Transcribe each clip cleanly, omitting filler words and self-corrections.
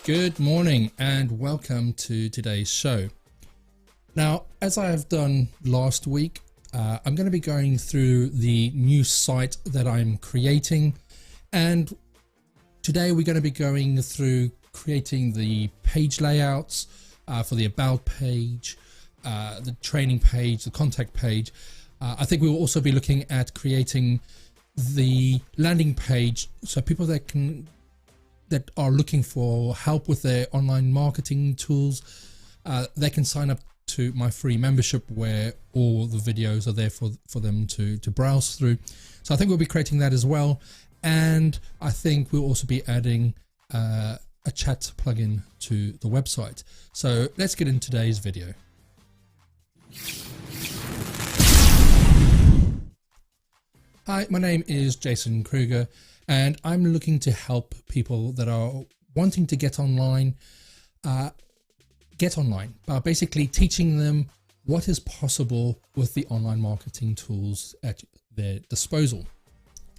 Good morning and welcome to today's show. Now, as I have done last week, I'm going to be going through the new site that I'm creating, and today we're going to be going through creating the page layouts for the about page, the training page, the contact page. I think we will also be looking at creating the landing page so people that are looking for help with their online marketing tools, they can sign up to my free membership where all the videos are there for them to browse through. So I think we'll be creating that as well, and I think we'll also be adding a chat plugin to the website. So let's get into today's video. Hi, my name is Jason Kruger, and I'm looking to help people that are wanting to get online by basically teaching them what is possible with the online marketing tools at their disposal.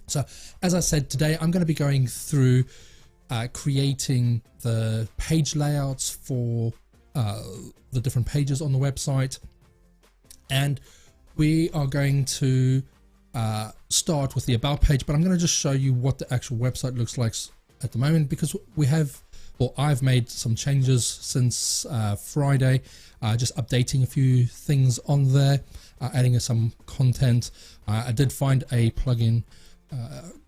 So as I said, today I'm going to be going through creating the page layouts for the different pages on the website, and we are going to start with the about page, but I'm going to just show you what the actual website looks like at the moment, because I've made some changes since Friday, just updating a few things on there, adding some content. I did find a plugin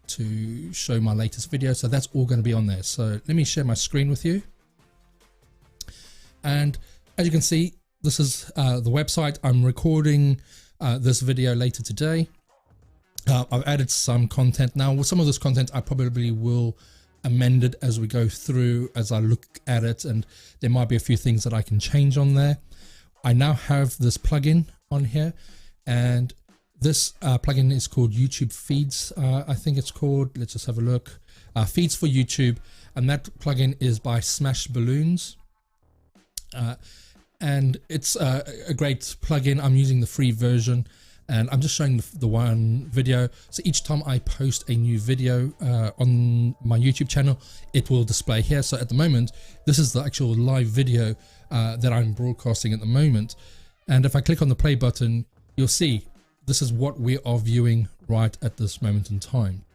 to show my latest video, so that's all going to be on there. So let me share my screen with you, and as you can see, this is the website. I'm recording this video later today. I've added some content. Now, with some of this content, I probably will amend it as we go through, as I look at it, and there might be a few things that I can change on there. I now have this plugin on here, and this plugin is called YouTube Feeds. I think it's called, let's just have a look, Feeds for YouTube, and that plugin is by Smash Balloons. And it's a great plugin. I'm using the free version, and I'm just showing the one video. So each time I post a new video on my YouTube channel, it will display here. So at the moment, this is the actual live video that I'm broadcasting at the moment. And if I click on the play button, you'll see this is what we are viewing right at this moment in time.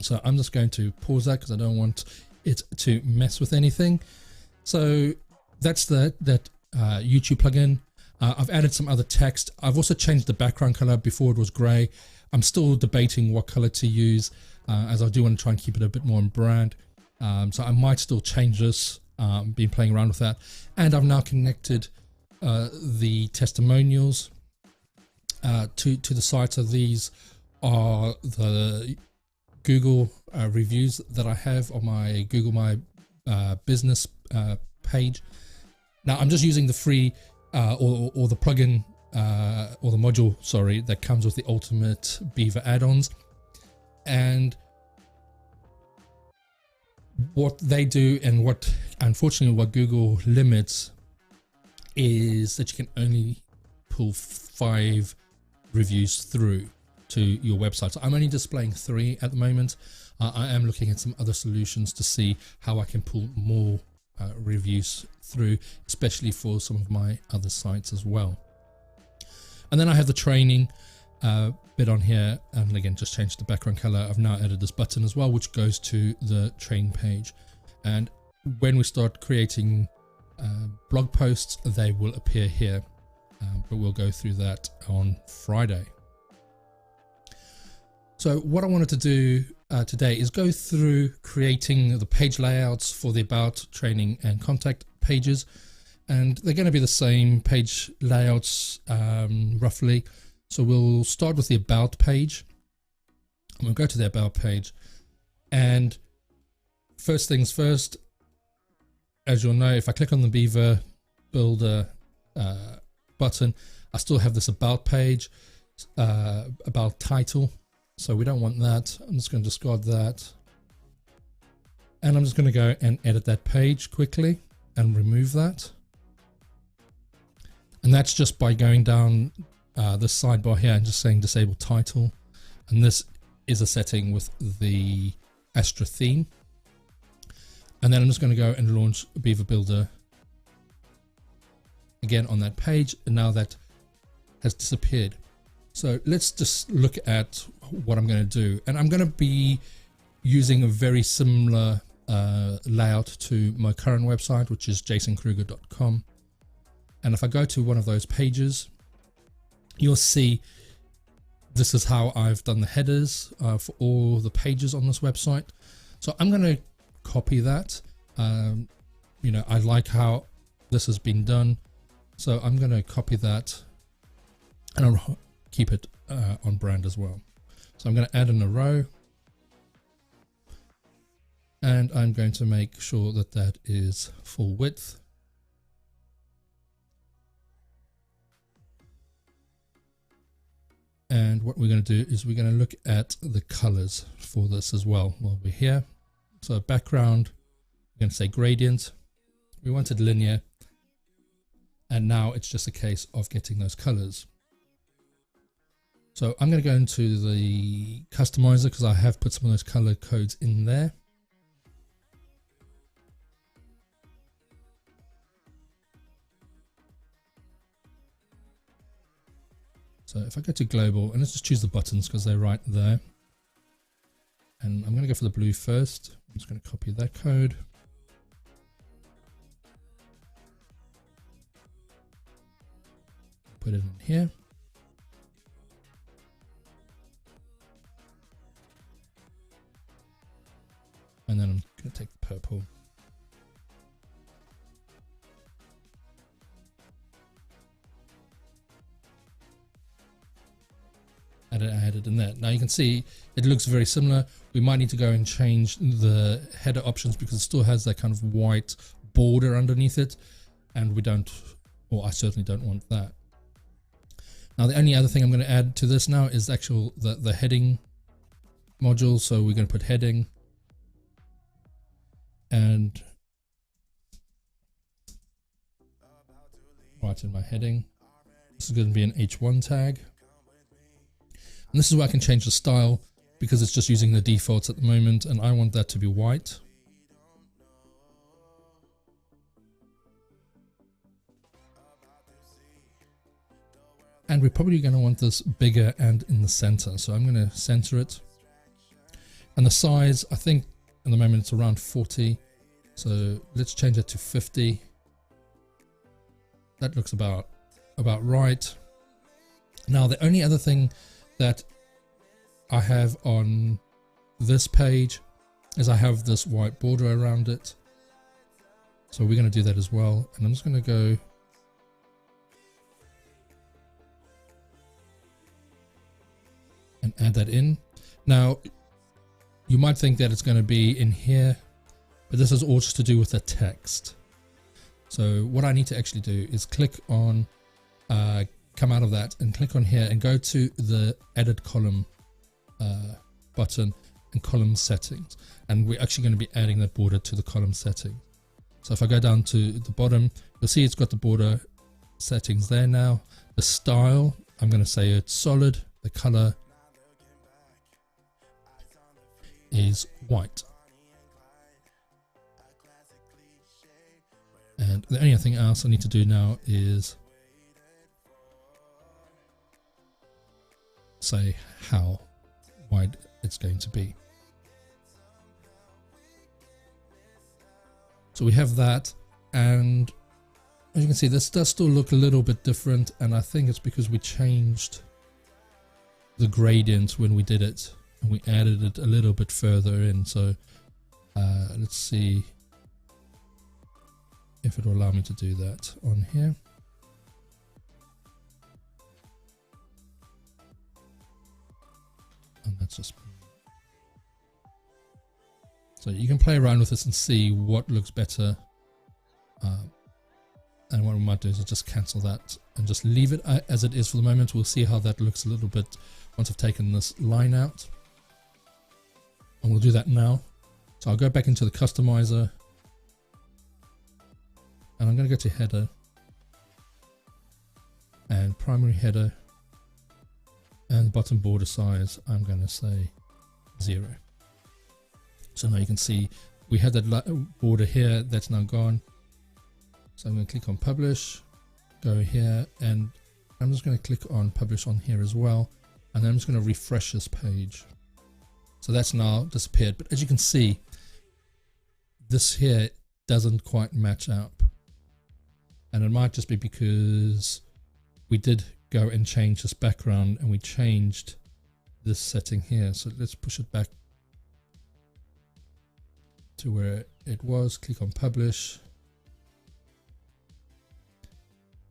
So I'm just going to pause that because I don't want it to mess with anything. So that's that YouTube plugin. I've added some other text. I've also changed the background color. Before it was gray. I'm still debating what color to use, as I do want to try and keep it a bit more in brand. So I might still change this, been playing around with that. And I've now connected the testimonials to the site. So these are the Google reviews that I have on my Google My Business page. Now I'm just using the free or the plugin or the module, sorry, that comes with the Ultimate Beaver add-ons. And what they do, and what unfortunately what Google limits, is that you can only pull 5 reviews through to your website. So I'm only displaying 3 at the moment. I am looking at some other solutions to see how I can pull more reviews through, especially for some of my other sites as well. And then I have the training bit on here, and again, just changed the background color. I've now added this button as well, which goes to the training page, and when we start creating blog posts, they will appear here, but we'll go through that on Friday. So what I wanted to do today is go through creating the page layouts for the about, training and contact pages, and they're going to be the same page layouts roughly. So we'll start with the about page, and we'll go to the about page, and first things first, as you'll know, if I click on the Beaver Builder button, I still have this about page, about title. So we don't want that. I'm just going to discard that. And I'm just going to go and edit that page quickly and remove that. And that's just by going down this sidebar here and just saying disable title. And this is a setting with the Astra theme. And then I'm just going to go and launch Beaver Builder again on that page, and now that has disappeared. So let's just look at what I'm going to do, and I'm going to be using a very similar layout to my current website, which is jasonkruger.com. And if I go to one of those pages, you'll see this is how I've done the headers for all the pages on this website. So I'm going to copy that. You know, I like how this has been done, so I'm going to copy that, and I'll keep it on brand as well. So I'm going to add in a row, and I'm going to make sure that that is full width. And what we're going to do is we're going to look at the colors for this as well while we're here. So background, we're going to say gradient. We wanted linear, and now it's just a case of getting those colors. So I'm going to go into the customizer because I have put some of those color codes in there. So if I go to global, and let's just choose the buttons because they're right there. And I'm going to go for the blue first. I'm just going to copy that code. Put it in here. And then I'm going to take the purple. Add it in there. Now you can see it looks very similar. We might need to go and change the header options because it still has that kind of white border underneath it, and we don't, or I certainly don't want that. Now the only other thing I'm going to add to this now is the heading module. So we're going to put heading, and right in my heading, this is going to be an H1 tag. And this is where I can change the style because it's just using the defaults at the moment, and I want that to be white. And we're probably going to want this bigger and in the center. So I'm going to center it. And the size, I think at the moment it's around 40. So let's change it to 50. That looks about right. Now the only other thing that I have on this page is I have this white border around it. So we're going to do that as well. And I'm just going to go and add that in. Now you might think that it's going to be in here, but this is all just to do with the text. So what I need to actually do is click on come out of that and click on here and go to the edit column button and column settings, and we're actually going to be adding that border to the column setting. So if I go down to the bottom, you'll see it's got the border settings there now. The style, I'm going to say it's solid. The color is white, and the only thing else I need to do now is say how wide it's going to be. So we have that, and as you can see, this does still look a little bit different, and I think it's because we changed the gradient when we did it, and we added it a little bit further in. So let's see if it will allow me to do that on here. And that's just, so you can play around with this and see what looks better. And what we might do is just cancel that and just leave it as it is for the moment. We'll see how that looks a little bit once I've taken this line out. And we'll do that now. So I'll go back into the customizer, and I'm going to go to header and primary header, and bottom border size I'm going to say 0. So now you can see we had that border here that's now gone. So I'm going to click on publish, go here, and I'm just going to click on publish on here as well. And then I'm just going to refresh this page. So that's now disappeared. But as you can see, this here doesn't quite match up. And it might just be because we did go and change this background and we changed this setting here. So let's push it back to where it was. Click on publish.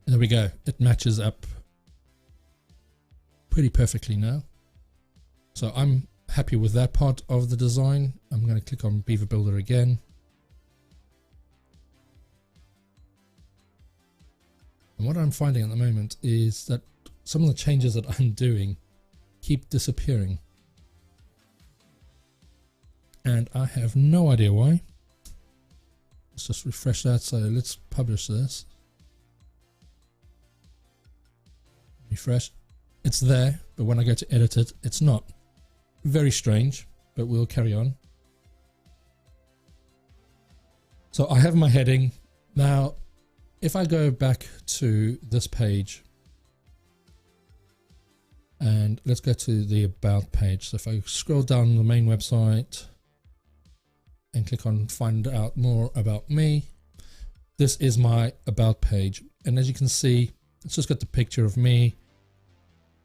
And there we go. It matches up pretty perfectly now. So I'm happy with that part of the design. I'm going to click on Beaver Builder again. And what I'm finding at the moment is that some of the changes that I'm doing keep disappearing. And I have no idea why. Let's just refresh that. So let's publish this. Refresh. It's there, but when I go to edit it, it's not. Very strange, but we'll carry on. So I have my heading. Now, if I go back to this page, and let's go to the about page. So if I scroll down the main website and click on find out more about me, this is my about page. And as you can see, it's just got the picture of me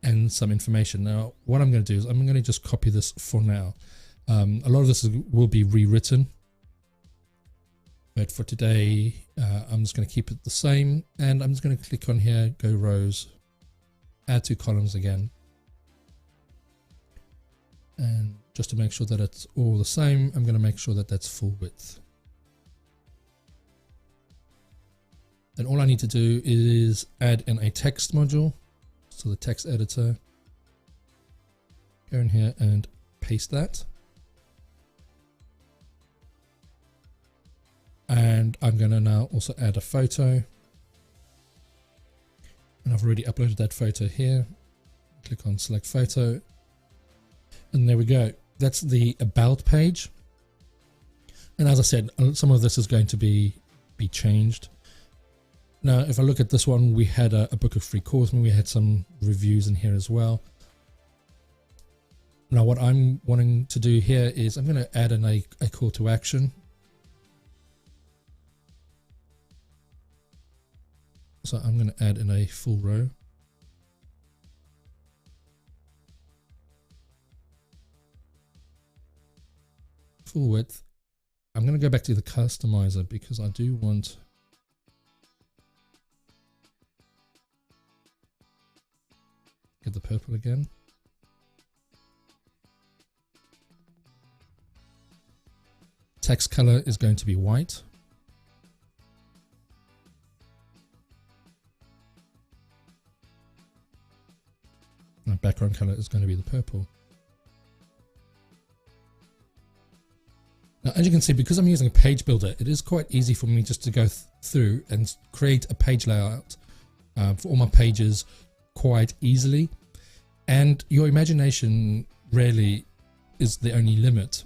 and some information. Now, what I'm going to do is I'm going to just copy this for now. A lot of this will be rewritten, but for today, I'm just going to keep it the same. And I'm just going to click on here, go rows, add 2 columns again. And just to make sure that it's all the same, I'm going to make sure that that's full width. And all I need to do is add in a text module. So the text editor, go in here and paste that. And I'm going to now also add a photo. And I've already uploaded that photo here. Click on select photo. And there we go. That's the about page. And as I said, some of this is going to be changed. Now, if I look at this one, we had a book of free course, and we had some reviews in here as well. Now, what I'm wanting to do here is I'm going to add in a call to action. So I'm going to add in a full row. Full width. I'm going to go back to the customizer because I do want get the purple again. Text color is going to be white. My background color is going to be the purple. Now, as you can see, because I'm using a page builder, it is quite easy for me just to go through and create a page layout for all my pages quite easily. And your imagination rarely is the only limit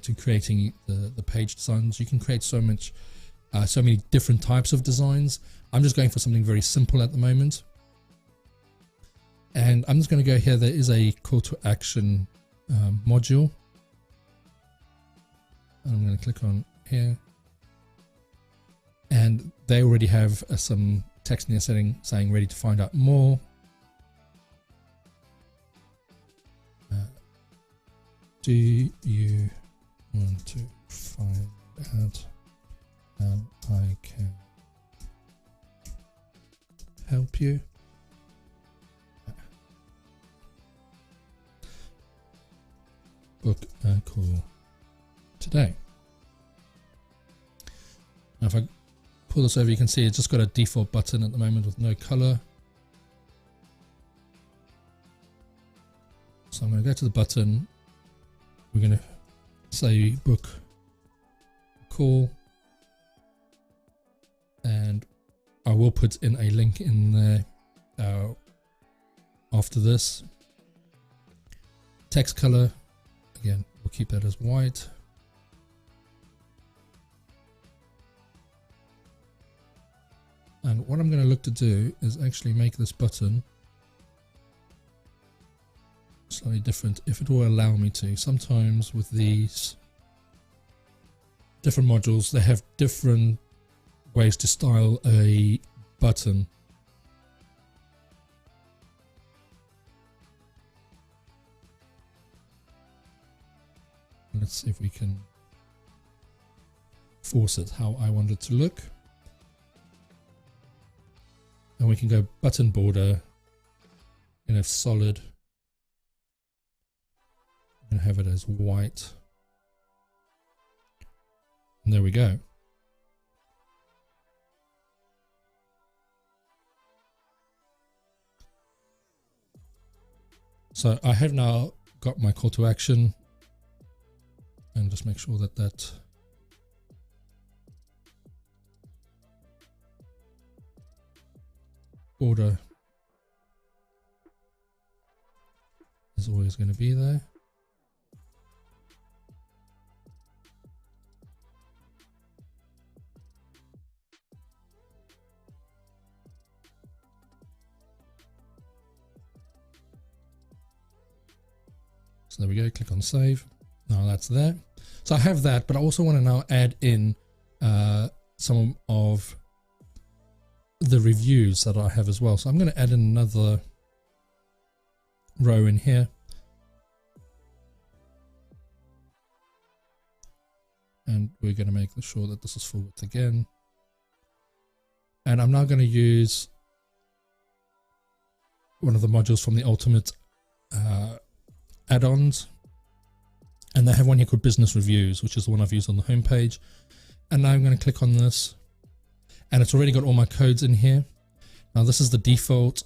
to creating the page designs. You can create so many different types of designs. I'm just going for something very simple at the moment. And I'm just going to go here. There is a call to action module. And I'm going to click on here. And they already have some text in their setting saying ready to find out more. Do you want to find out how I can help you? Book a call today. Now if I pull this over, you can see it's just got a default button at the moment with no color. So I'm going to go to the button. We're going to say book a call, and I will put in a link in there after this. Text color, again, we'll keep that as white. And what I'm going to look to do is actually make this button slightly different, if it will allow me to. Sometimes with these different modules, they have different ways to style a button. Let's see if we can force it how I want it to look. And we can go button border in a solid. I'm going to have it as white. And there we go. So I have now got my call to action, and just make sure that that border is always going to be there. So there we go, click on save. Now that's there. So I have that, but I also want to now add in some of the reviews that I have as well. So I'm going to add in another row in here. And we're going to make sure that this is full width again. And I'm now going to use one of the modules from the Ultimate add-ons, and they have one here called Business Reviews, which is the one I've used on the home page. And now I'm going to click on this, and it's already got all my codes in here. Now this is the default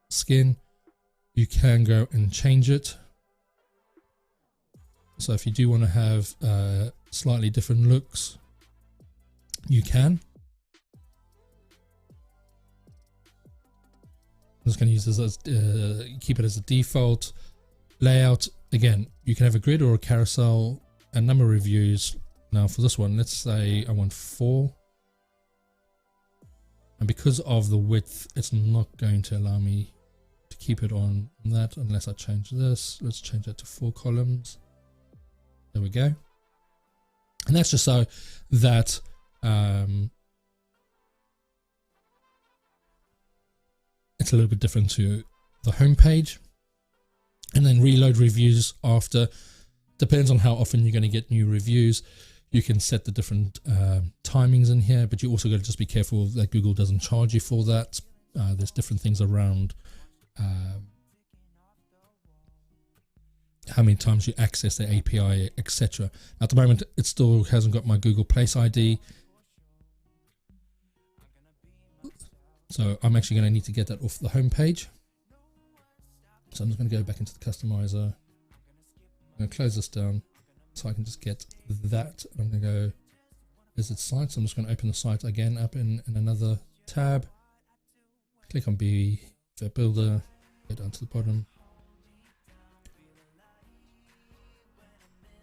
skin. You can go and change it. So if you do want to have slightly different looks, you can. I'm just going to use this as keep it as a default layout. Again, you can have a grid or a carousel, and number of reviews. Now for this one, let's say I want 4, and because of the width, it's not going to allow me to keep it on that unless I change this. Let's change that to 4 columns. There we go. And that's just so that it's a little bit different to the home page. And then reload reviews after. Depends on how often you're going to get new reviews. You can set the different timings in here, but you also got to just be careful that Google doesn't charge you for that. There's different things around how many times you access the API, etc. At the moment, it still hasn't got my Google Place ID. So I'm actually going to need to get that off the home page. So I'm just going to go back into the customizer. I'm going to close this down so I can just get that. I'm going to go visit site. So I'm just going to open the site again up in another tab. Click on Beaver Builder, go down to the bottom,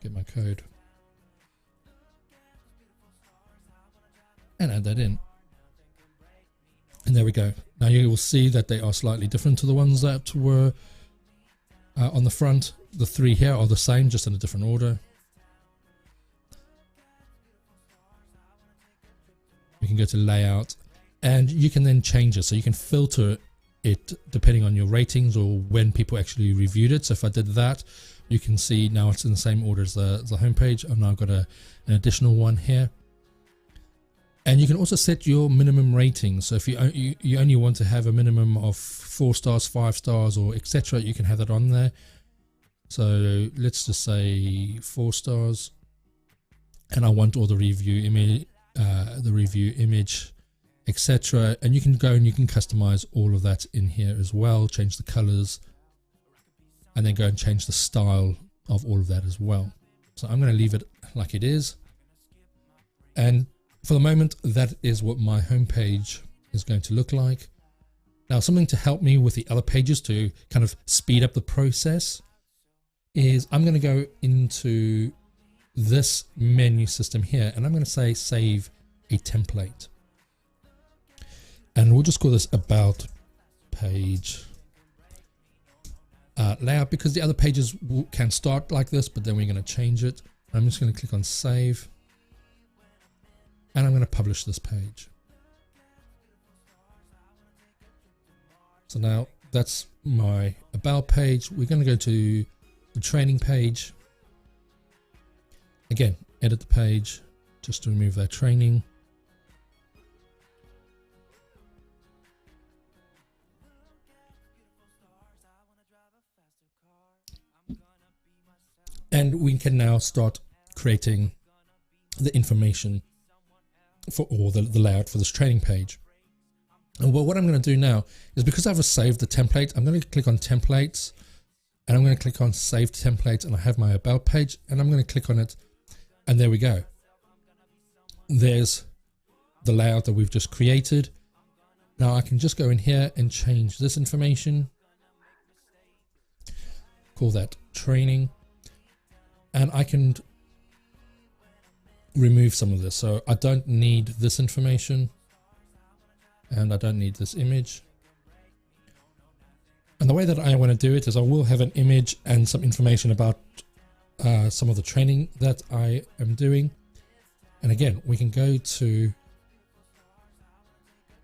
get my code, and add that in. And there we go. Now you will see that they are slightly different to the ones that were on the front. The 3 here are the same, just in a different order. You can go to layout, and you can then change it. So you can filter it depending on your ratings or when people actually reviewed it. So if I did that, you can see now it's in the same order as the home page. I've now got an additional one here. And you can also set your minimum rating. So if you only want to have a minimum of 4 stars, 5 stars, or etc., you can have that on there. So let's just say 4 stars, and I want all the review image, etc. And you can go and you can customize all of that in here as well. Change the colors, and then go and change the style of all of that as well. So I'm going to leave it like it is, and for the moment, that is what my homepage is going to look like. Now, something to help me with the other pages to kind of speed up the process is I'm going to go into this menu system here, and I'm going to say save a template. And we'll just call this about page layout, because the other pages can start like this, but then we're going to change it. I'm just going to click on save, and I'm going to publish this page. So now that's my about page. We're going to go to the training page. Again, edit the page just to remove that training. And we can now start creating the information for all the layout for this training page. And well, what I'm going to do now is, because I've saved the template, I'm going to click on templates, and I'm going to click on save template, and I have my about page, and I'm going to click on it, and there we go. There's the layout that we've just created. Now I can just go in here and change this information, call that training, and I can remove some of this. So I don't need this information, and I don't need this image. And the way that I want to do it is I will have an image and some information about some of the training that I am doing. And again, we can go to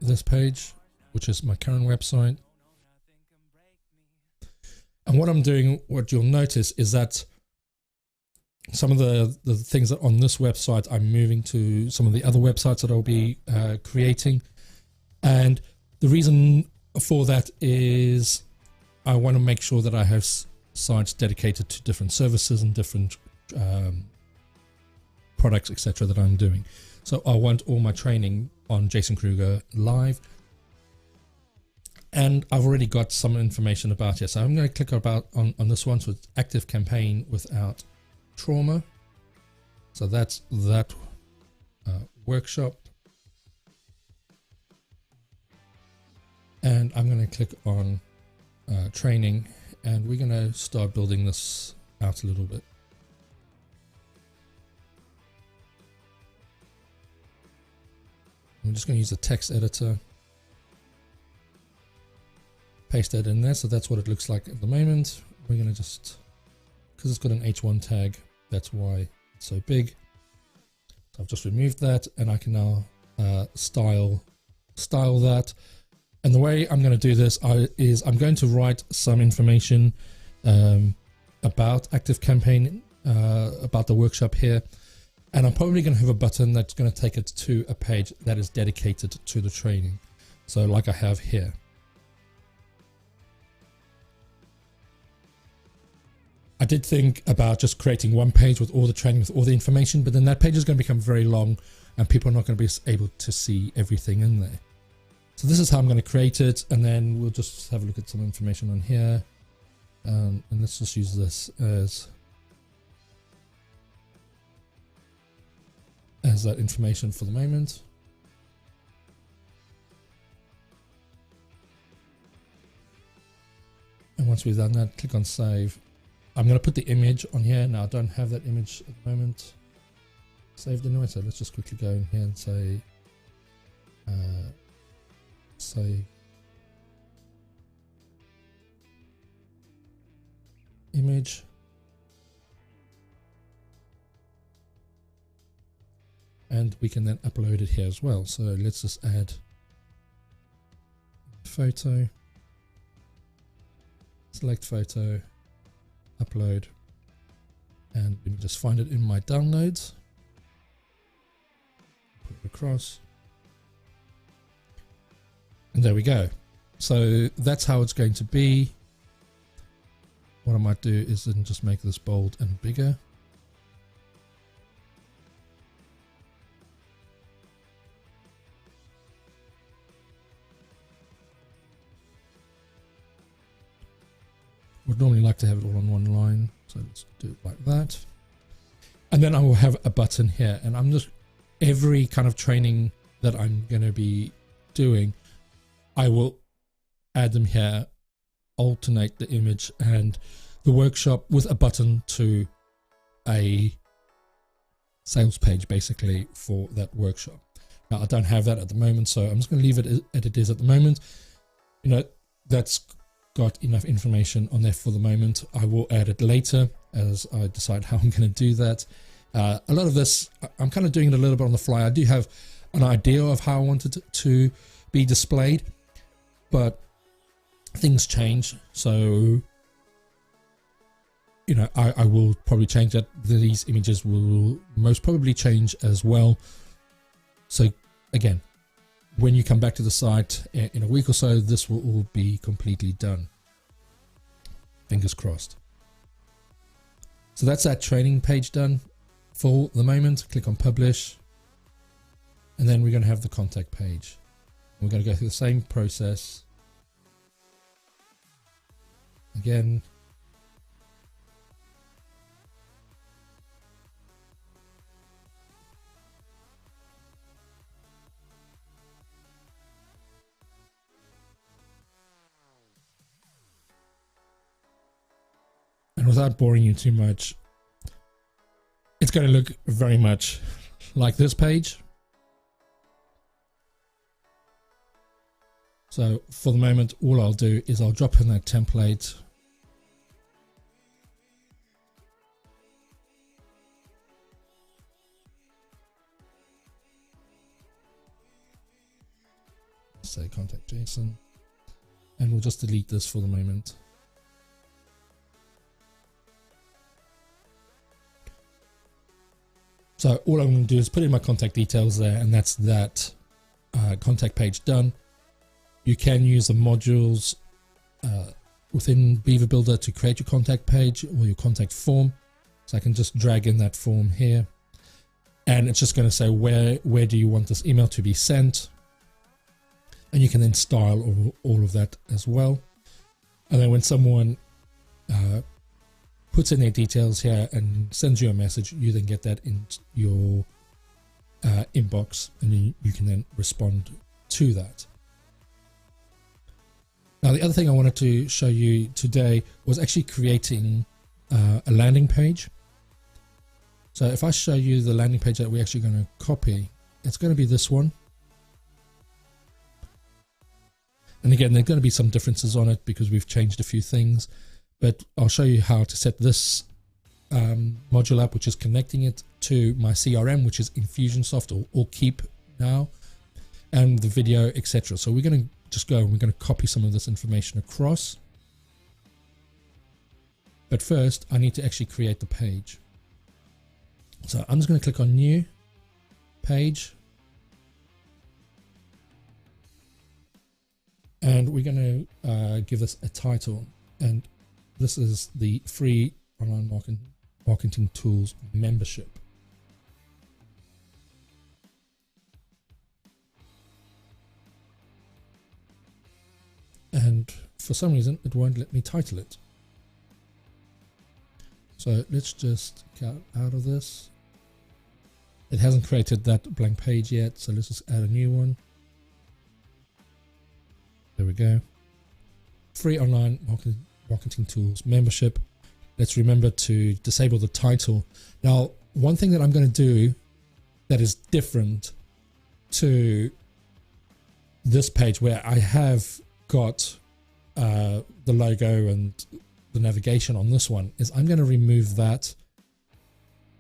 this page, which is my current website. And what I'm doing, what you'll notice is that some of the things that on this website, I'm moving to some of the other websites that I'll be creating. And the reason for that is I want to make sure that I have sites dedicated to different services and different products, etc. that I'm doing. So I want all my training on Jason Kruger live. And I've already got some information about it. So I'm going to click about on this one. So it's ActiveCampaign without trauma. So that's that workshop. And I'm going to click on training, and we're going to start building this out a little bit. I'm just going to use the text editor, paste that in there. So that's what it looks like at the moment. We're going to just, because it's got an H1 tag, that's why it's so big. So I've just removed that, and I can now style that. And the way I'm going to do this is I'm going to write some information about ActiveCampaign, about the workshop here. And I'm probably going to have a button that's going to take it to a page that is dedicated to the training. So like I have here. I did think about just creating one page with all the training, with all the information, but then that page is going to become very long and people are not going to be able to see everything in there. So this is how I'm going to create it, and then we'll just have a look at some information on here. And let's just use this as that information for the moment. And once we've done that, click on save. I'm going to put the image on here. Now I don't have that image at the moment saved anyway, so let's just quickly go in here and say save image. And we can then upload it here as well. So let's just add photo, select photo, upload, and we can just find it in my downloads, put it across, and there we go. So that's how it's going to be. What I might do is then just make this bold and bigger. Would normally like to have it all on one line, so let's do it like that. And then I will have a button here, and I'm just, every kind of training that I'm going to be doing, I will add them here, alternate the image and the workshop with a button to a sales page basically for that workshop. Now, I don't have that at the moment, so I'm just going to leave it as it is at the moment. You know, that's got enough information on there for the moment. I will add it later as I decide how I'm going to do that. A lot of this, I'm kind of doing it a little bit on the fly. I do have an idea of how I want it to be displayed, but things change. So, you know, I will probably change that. These images will most probably change as well. So again, when you come back to the site in a week or so, this will all be completely done. Fingers crossed. So that's that training page done for the moment. Click on publish. And then we're going to have the contact page. We're going to go through the same process. Again. And without boring you too much, it's going to look very much like this page. So for the moment, all I'll do is I'll drop in that template. Say contact Jason, and we'll just delete this for the moment. So all I'm going to do is put in my contact details there, and that's that contact page done. You can use the modules within Beaver Builder to create your contact page or your contact form. So I can just drag in that form here, and it's just going to say where do you want this email to be sent, and you can then style all of that as well. And then when someone puts in their details here and sends you a message, you then get that in your inbox, and you can then respond to that. Now, the other thing I wanted to show you today was actually creating a landing page. So if I show you the landing page that we're actually going to copy, it's going to be this one. And again, there are going to be some differences on it because we've changed a few things, but I'll show you how to set this module up, which is connecting it to my CRM, which is Infusionsoft or Keep now, and the video, etc. So we're going to just go and we're going to copy some of this information across. But first, I need to actually create the page. So I'm just going to click on New Page. And we're going to give this a title. And this is the free online marketing tools membership. And for some reason, it won't let me title it. So let's just get out of this. It hasn't created that blank page yet, so let's just add a new one. There we go. Free online marketing tools membership. Let's remember to disable the title. Now, one thing that I'm going to do that is different to this page where I have got the logo and the navigation on this one is I'm going to remove that,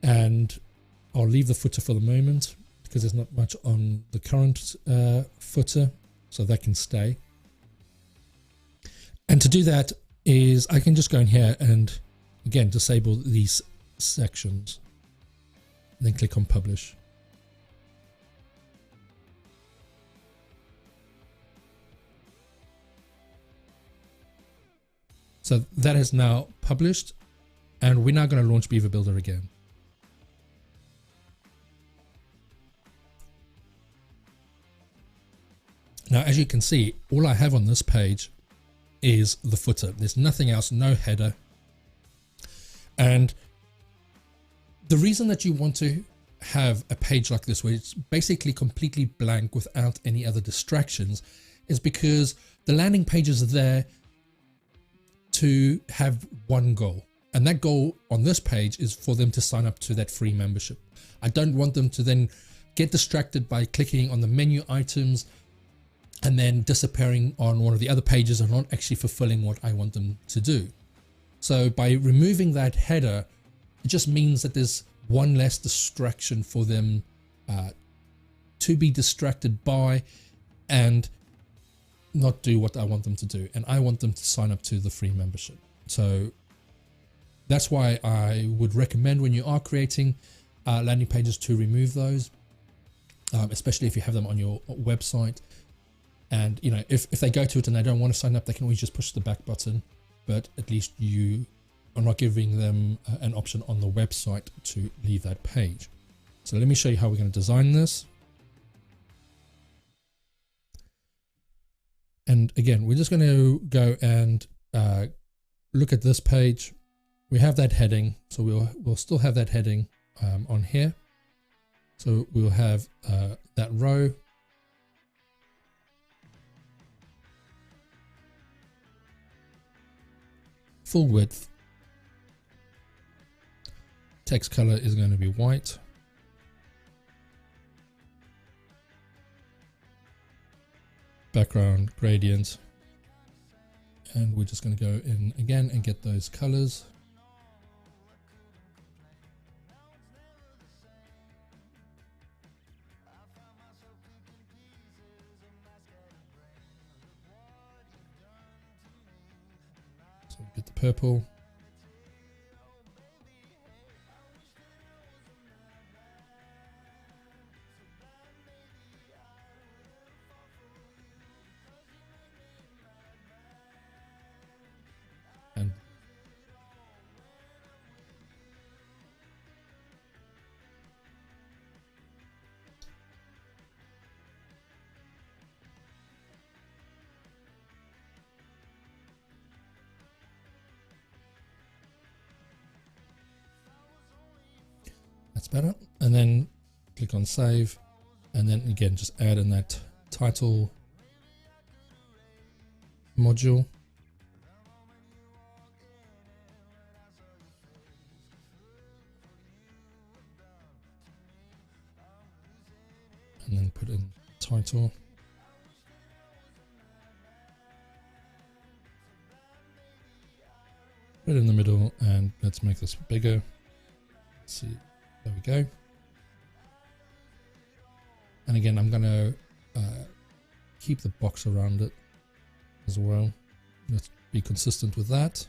and I'll leave the footer for the moment because there's not much on the current footer, so that can stay. And to do that is I can just go in here and again disable these sections and then click on publish. So that is now published, and we're now going to launch Beaver Builder again. Now, as you can see, all I have on this page is the footer. There's nothing else, no header. And the reason that you want to have a page like this, where it's basically completely blank without any other distractions, is because the landing page is there to have one goal, and that goal on this page is for them to sign up to that free membership. I don't want them to then get distracted by clicking on the menu items and then disappearing on one of the other pages and not actually fulfilling what I want them to do. So by removing that header, it just means that there's one less distraction for them to be distracted by and not do what I want them to do. And I want them to sign up to the free membership. So that's why I would recommend when you are creating landing pages to remove those, especially if you have them on your website. And you know, if they go to it and they don't want to sign up, they can always just push the back button, but at least you are not giving them an option on the website to leave that page. So let me show you how we're going to design this. And again, we're just going to go and look at this page. We have that heading, so we'll still have that heading on here. So we'll have that row. Full width. Text color is going to be white. Background gradient. And we're just going to go in again and get those colors. So get the purple. And that's better. And then click on save, and then again just add in that title module. And then put in title. Put it in the middle, and let's make this bigger. Let's see, there we go. And again, I'm going to keep the box around it as well. Let's be consistent with that.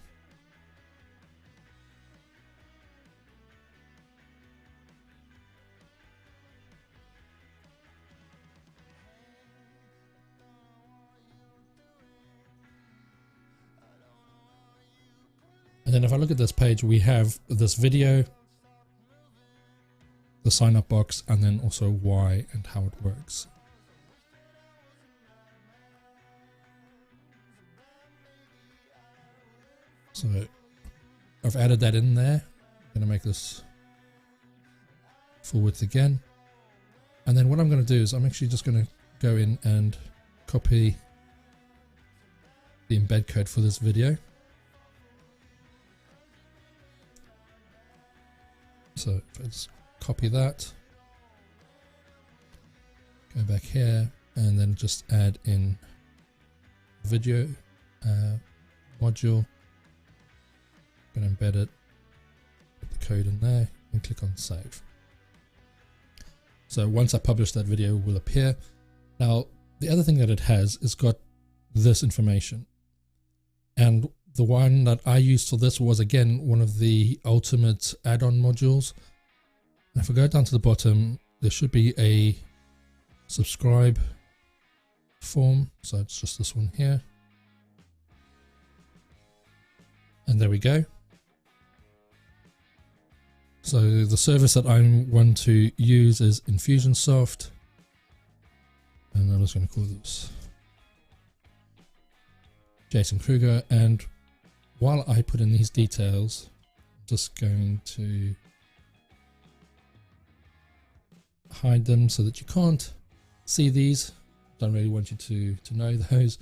And then if I look at this page, we have this video, the sign up box, and then also why and how it works. So I've added that in there. I'm going to make this full width again. And then what I'm going to do is I'm actually just going to go in and copy the embed code for this video. So if I just copy that, go back here, and then just add in video module. I'm going to embed it, put the code in there, and click on save. So once I publish, that video will appear. Now, the other thing that it has is got this information. And the one that I used for this was, again, one of the ultimate add-on modules. And if I go down to the bottom, there should be a subscribe form. So it's just this one here. And there we go. So the service that I want to use is Infusionsoft. And I'm just going to call this Jason Kruger. And while I put in these details, I'm just going to hide them so that you can't see these. Don't really want you to know those.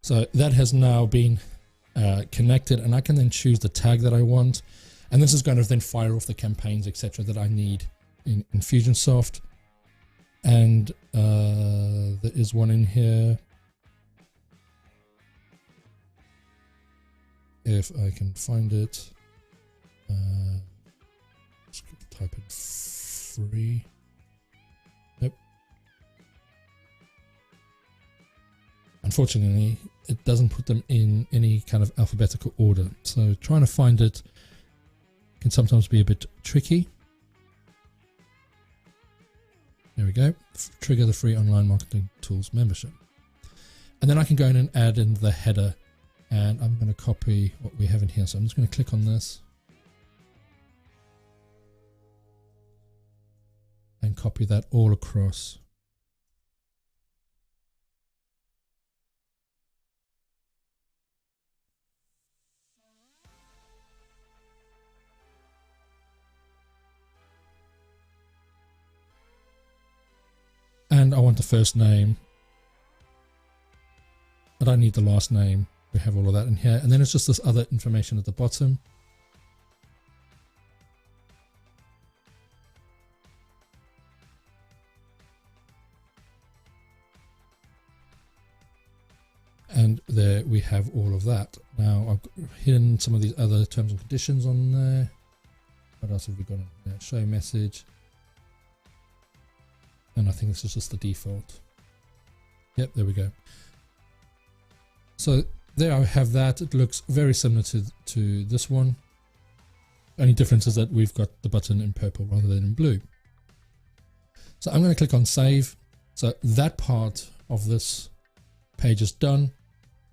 So that has now been connected, and I can then choose the tag that I want. And this is going to then fire off the campaigns, etc., that I need in Infusionsoft. And there is one in here. If I can find it, let's type in free. Yep. Unfortunately, it doesn't put them in any kind of alphabetical order. So trying to find it can sometimes be a bit tricky. There we go. Trigger the free online marketing tools membership. And then I can go in and add in the header. And I'm going to copy what we have in here. So I'm just going to click on this and copy that all across. And I want the first name. I don't need the last name. We have all of that in here, and then it's just this other information at the bottom. And there we have all of that. Now I've hidden some of these other terms and conditions on there. What else have we got in there? Show message. And I think this is just the default. Yep, there we go. So there I have that. It looks very similar to this one. Only difference is that we've got the button in purple rather than in blue. So I'm going to click on save. So that part of this page is done.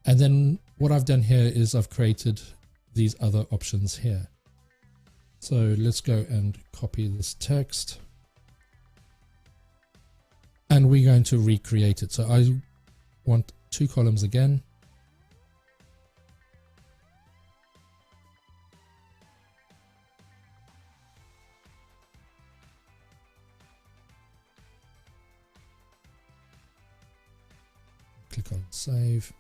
And then what I've done here is I've created these other options here. So let's go and copy this text. And we're going to recreate it. So I want 2 columns again. Click on save.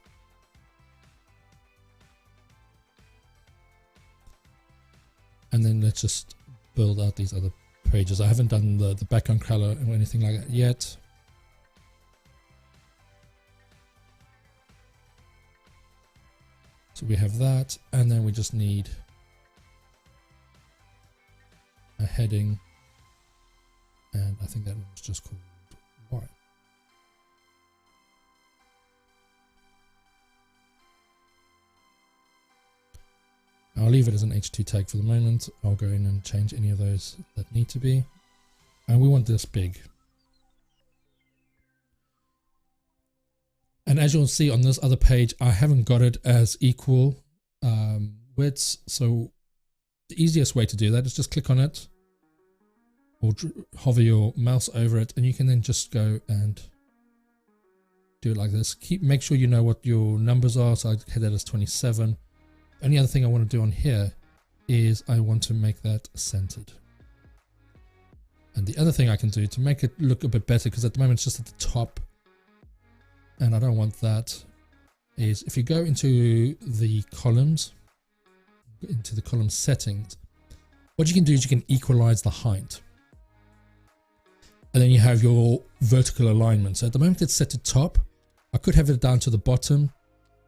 And then let's just build out these other pages. I haven't done the background color or anything like that yet. So we have that, and then we just need a heading, and I think that was just called Y. I'll leave it as an H2 tag for the moment. I'll go in and change any of those that need to be. And we want this big. And as you'll see on this other page, I haven't got it as equal widths. So the easiest way to do that is just click on it or hover your mouse over it, and you can then just go and do it like this. Make sure you know what your numbers are. So I had that as 27. Only other thing I want to do on here is I want to make that centered. And the other thing I can do to make it look a bit better, because at the moment it's just at the top and I don't want that, is if you go into the columns, into the column settings, what you can do is you can equalize the height. And then you have your vertical alignment. So at the moment it's set to top. I could have it down to the bottom,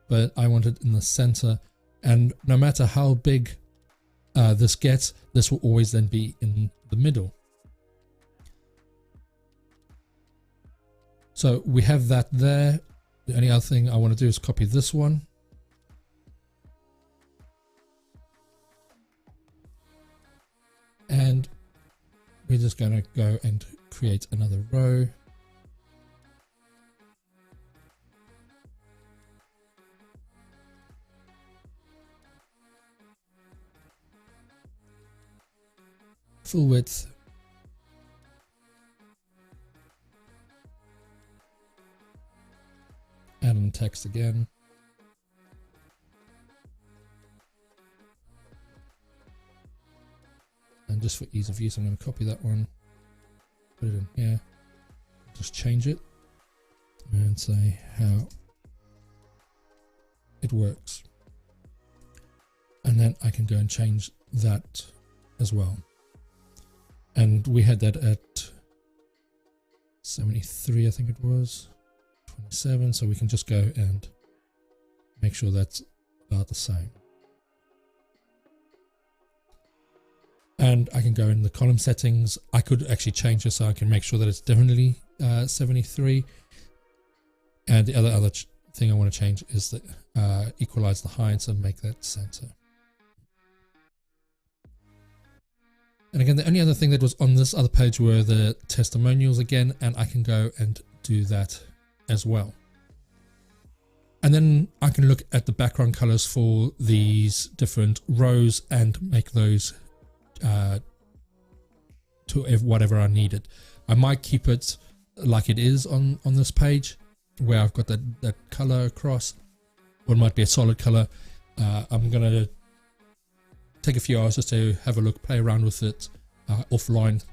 but I want it in the center. And no matter how big this gets, this will always then be in the middle. So we have that there. The only other thing I want to do is copy this one. And we're just going to go and create another row. Full width. Add in text again. And just for ease of use, I'm going to copy that one, put it in here, just change it and say how it works. And then I can go and change that as well. And we had that at 73, I think it was, 27. So we can just go and make sure that's about the same. And I can go in the column settings. I could actually change this so I can make sure that it's definitely 73. And the other thing I want to change is that equalize the heights and make that center. And again, the only other thing that was on this other page were the testimonials again, and I can go and do that as well. And then I can look at the background colors for these different rows and make those to whatever I needed. I might keep it like it is on this page where I've got that color across, or it might be a solid color. I'm going to take a few hours just to have a look, play around with it offline,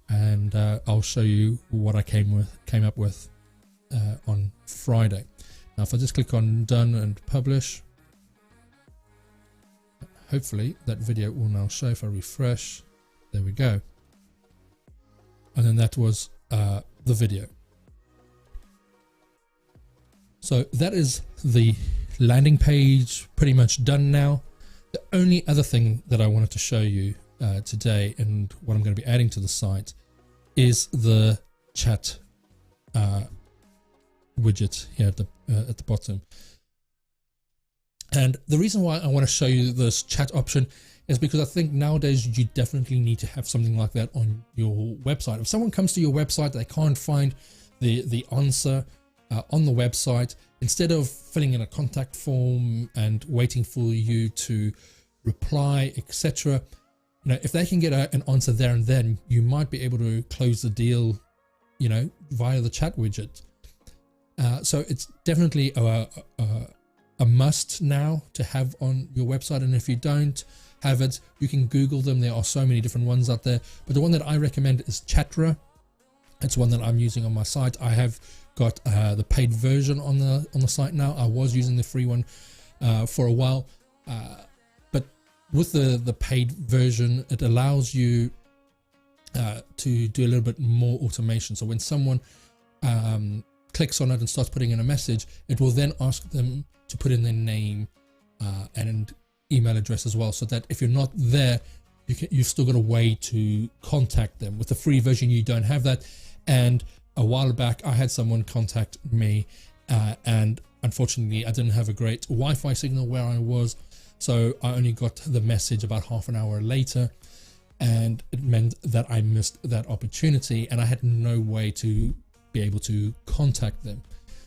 and I'll show you what I came up with on Friday. Now if I just click on done and publish, hopefully that video will now show. If I refresh, there we go. And then that was the video. So that is the landing page pretty much done now. The only other thing that I wanted to show you today, and what I'm going to be adding to the site, is the chat widget here at the bottom. And the reason why I want to show you this chat option is because I think nowadays you definitely need to have something like that on your website. If someone comes to your website, they can't find the answer on the website, instead of filling in a contact form and waiting for you to reply, etc., you know, if they can get an answer there and then, you might be able to close the deal, you know, via the chat widget. So it's definitely a must now to have on your website. And if you don't have it, you can Google them. There are so many different ones out there, but the one that I recommend is Chatra. It's one that I'm using on my site. I have got the paid version on the site now. I was using the free one for a while, but with the paid version, it allows you to do a little bit more automation. So when someone clicks on it and starts putting in a message, it will then ask them to put in their name and email address as well, so that if you're not there, you've still got a way to contact them. With the free version, you don't have that. And a while back, I had someone contact me, and unfortunately, I didn't have a great Wi-Fi signal where I was, so I only got the message about half an hour later, and it meant that I missed that opportunity, and I had no way to be able to contact them.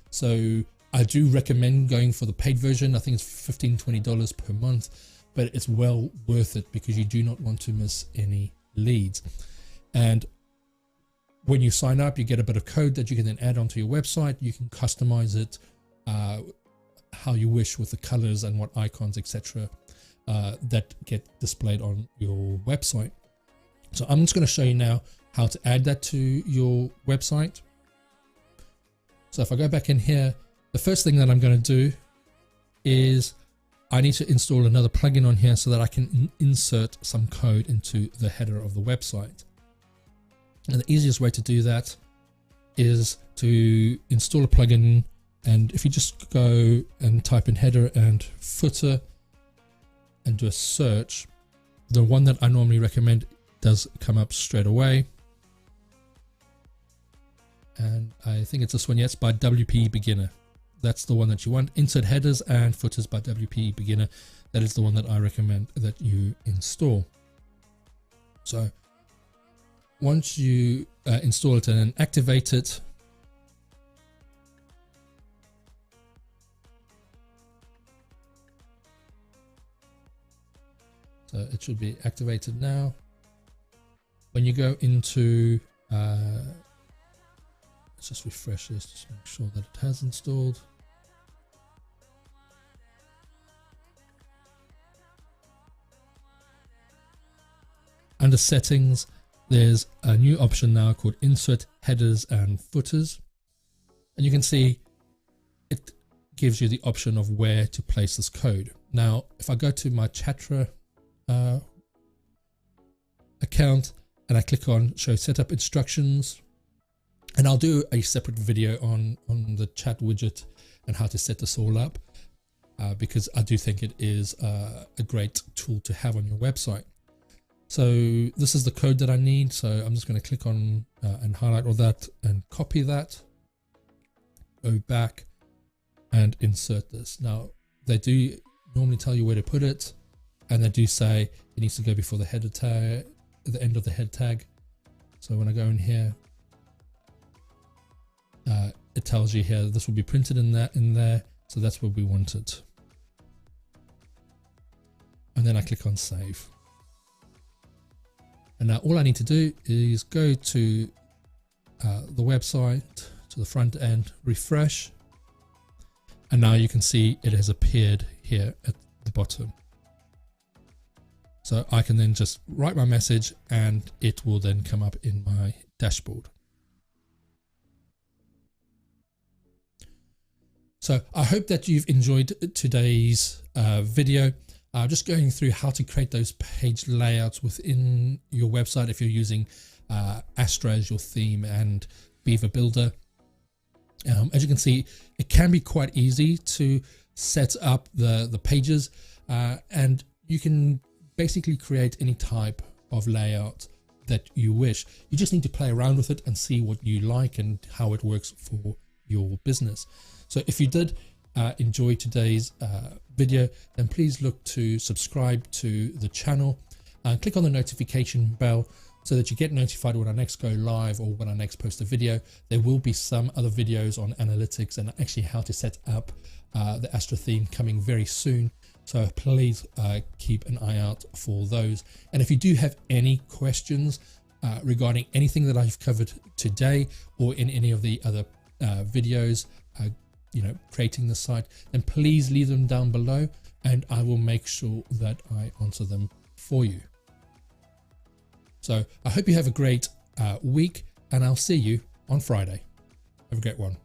So I do recommend going for the paid version. I think it's $15–20 per month, but it's well worth it because you do not want to miss any leads. And when you sign up, you get a bit of code that you can then add onto your website. You can customize it how you wish with the colors and what icons, etc., that get displayed on your website. So I'm just going to show you now how to add that to your website. So if I go back in here, the first thing that I'm going to do is I need to install another plugin on here so that I can insert some code into the header of the website. And the easiest way to do that is to install a plugin. And if you just go and type in header and footer and do a search, the one that I normally recommend does come up straight away. And I think it's this one. Yes, by WP Beginner. That's the one that you want. Insert headers and footers by WP Beginner. That is the one that I recommend that you install. So once you install it and activate it, so it should be activated now. When you go into let's just refresh this just to make sure that it has installed. Under settings, there's a new option now called insert headers and footers. And you can see it gives you the option of where to place this code. Now, if I go to my Chapter account and I click on show setup instructions, and I'll do a separate video on the chat widget and how to set this all up, because I do think it is a great tool to have on your website. So this is the code that I need. So I'm just going to click on and highlight all that and copy that, go back and insert this. Now they do normally tell you where to put it, and they do say it needs to go before the header tag, at the end of the head tag. So when I go in here, it tells you here this will be printed in there. So that's where we want it. And then I click on save. And now all I need to do is go to the website, to the front end, refresh. And now you can see it has appeared here at the bottom. So I can then just write my message and it will then come up in my dashboard. So I hope that you've enjoyed today's video. Just going through how to create those page layouts within your website if you're using Astra as your theme and Beaver Builder. As you can see, it can be quite easy to set up the pages, and you can basically create any type of layout that you wish. You just need to play around with it and see what you like and how it works for your business. So if you did enjoy today's video, then please look to subscribe to the channel and click on the notification bell so that you get notified when I next go live or when I next post a video. There will be some other videos on analytics and actually how to set up the Astra theme coming very soon. So please keep an eye out for those. And if you do have any questions regarding anything that I've covered today or in any of the other videos, creating the site, then please leave them down below and I will make sure that I answer them for you. So I hope you have a great week, and I'll see you on Friday. Have a great one.